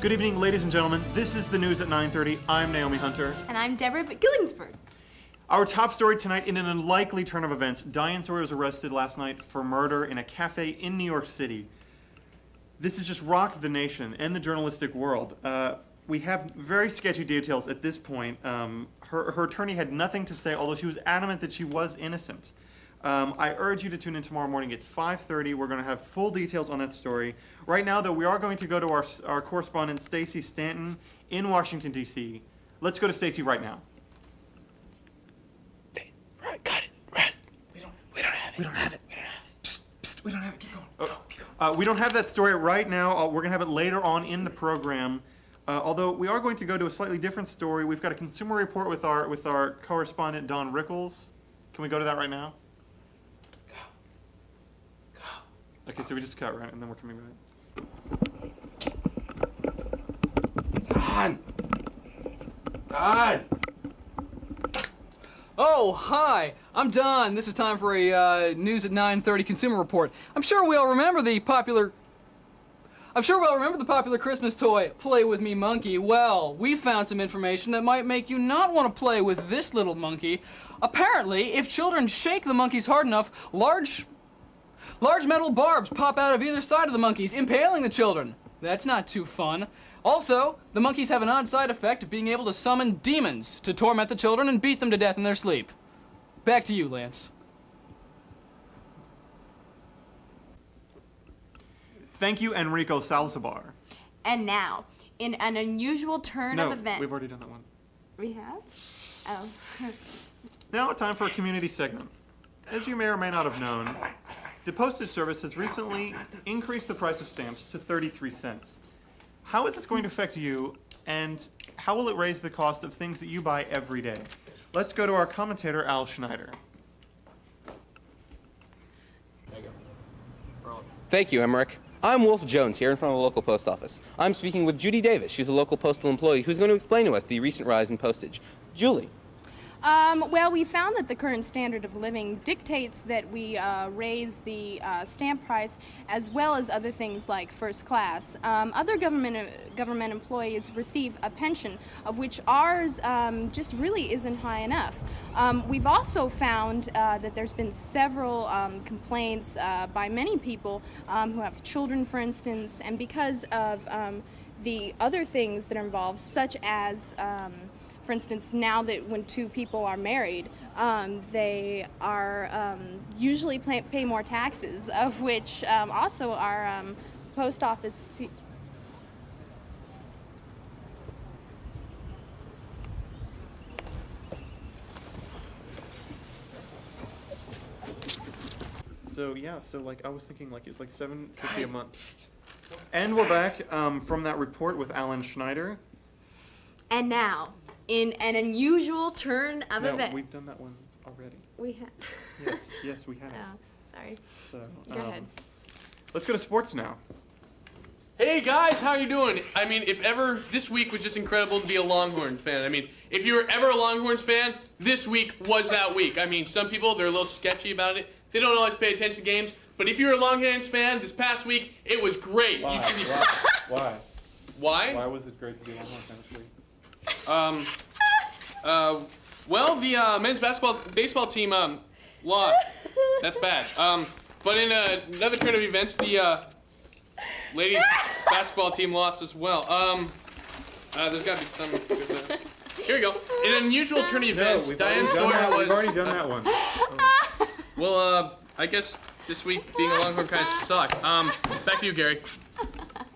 Good evening, ladies and gentlemen. This is the news at 9:30. I'm Naomi Hunter. And I'm Deborah Gillingsburg. Our top story tonight, in an unlikely turn of events, Diane Sawyer was arrested last night for murder in a cafe in New York City. This has just rocked the nation and the journalistic world. We have very sketchy details at this point. Her attorney had nothing to say, although she was adamant that she was innocent. I urge you to tune in tomorrow morning at 5:30. We're going to have full details on that story. Right now, though, we are going to go to our correspondent, Stacey Stanton, in Washington, D.C. Let's go to Stacey right now. Right, got it. Right. We don't have it. Psst, we don't have it. Keep going. Keep going. We don't have that story right now. We're going to have it later on in the program. Although we are going to go to a slightly different story. We've got a consumer report with our correspondent, Don Rickles. Can we go to that right now? Go. Okay, so we just cut, right? And then we're coming back. Don! Oh, hi. I'm Don. This is time for a News at 9:30 consumer report. I'm sure we all remember the popular Christmas toy, Play With Me Monkey. Well, we found some information that might make you not want to play with this little monkey. Apparently, if children shake the monkeys hard enough, large metal barbs pop out of either side of the monkeys, impaling the children. That's not too fun. Also, the monkeys have an odd side effect of being able to summon demons to torment the children and beat them to death in their sleep. Back to you, Lance. Thank you, Enrico Salzabar. And now, in an unusual turn of events. No, we've already done that one. We have? Oh. Now, time for a community segment. As you may or may not have known, the Postage Service has recently increased the price of stamps to 33 cents. How is this going to affect you, and how will it raise the cost of things that you buy every day? Let's go to our commentator, Al Schneider. Thank you, Emmerich. I'm Wolf Jones here in front of the local post office. I'm speaking with Judy Davis. She's a local postal employee who's going to explain to us the recent rise in postage. Julie. Well, we found that the current standard of living dictates that we raise the stamp price as well as other things like first class. Other government employees receive a pension, of which ours just really isn't high enough. We've also found that there's been several complaints by many people who have children, for instance, and because of the other things that are involved, such as for instance, now that when two people are married, they are usually pay more taxes, of which also our post office. So like I was thinking like it's like $7.50 a month. And we're back from that report with Alan Schneider. And now, in an unusual turn of events. No, we've done that one already. We have. Yes, we have. Oh, sorry. So, Go ahead. Let's go to sports now. Hey guys, how you doing? I mean, if ever, this week was just incredible to be a Longhorns fan. I mean, if you were ever a Longhorns fan, this week was that week. I mean, some people, they're a little sketchy about it. They don't always pay attention to games. But if you're a Longhorns fan, this past week, it was great. Why? Why? Why was it great to be a Longhorns fan this week? Well, the men's baseball team lost. That's bad. But in another turn of events, the ladies basketball team lost as well. There's got to be some. Here we go. In an unusual turn of events, Diane Sawyer was. We've already done that one. Well, I guess this week being a Longhorn kind of sucked. Back to you, Gary.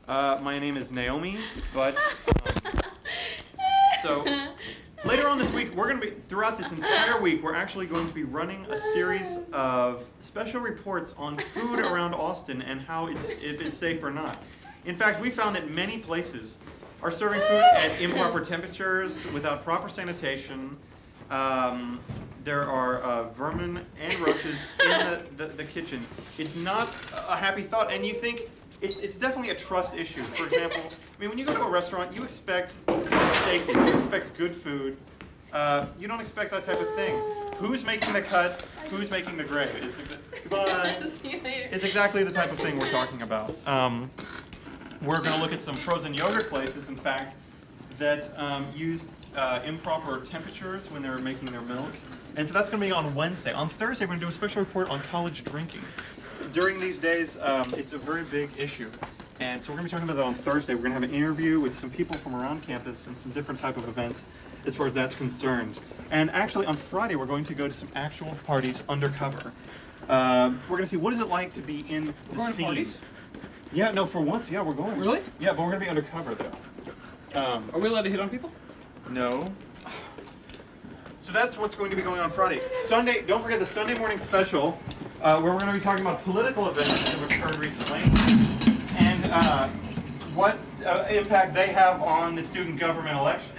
My name is Naomi, but. So, later on this week, throughout this entire week, we're actually going to be running a series of special reports on food around Austin and how it's safe or not. In fact, we found that many places are serving food at improper temperatures, without proper sanitation. There are vermin and roaches in the kitchen. It's not a happy thought, and you think, it's definitely a trust issue. For example, I mean, when you go to a restaurant, you expect safety, you expect good food. You don't expect that type of thing. Who's making the cut? Who's making the gravy? Goodbye. See you later. It's exactly the type of thing we're talking about. We're going to look at some frozen yogurt places, in fact, that used improper temperatures when they were making their milk. And so that's going to be on Wednesday. On Thursday, we're going to do a special report on college drinking. During these days, it's a very big issue. And so we're going to be talking about that on Thursday. We're going to have an interview with some people from around campus and some different type of events as far as that's concerned. And actually, on Friday, we're going to go to some actual parties undercover. We're going to see what is it like to be in the scene. Parties? Yeah, no, for once, yeah, we're going. Really? Yeah, but we're going to be undercover, though. Are we allowed to hit on people? No. So that's what's going to be going on Friday. Sunday, don't forget the Sunday morning special, where we're going to be talking about political events that have occurred recently and what impact they have on the student government election.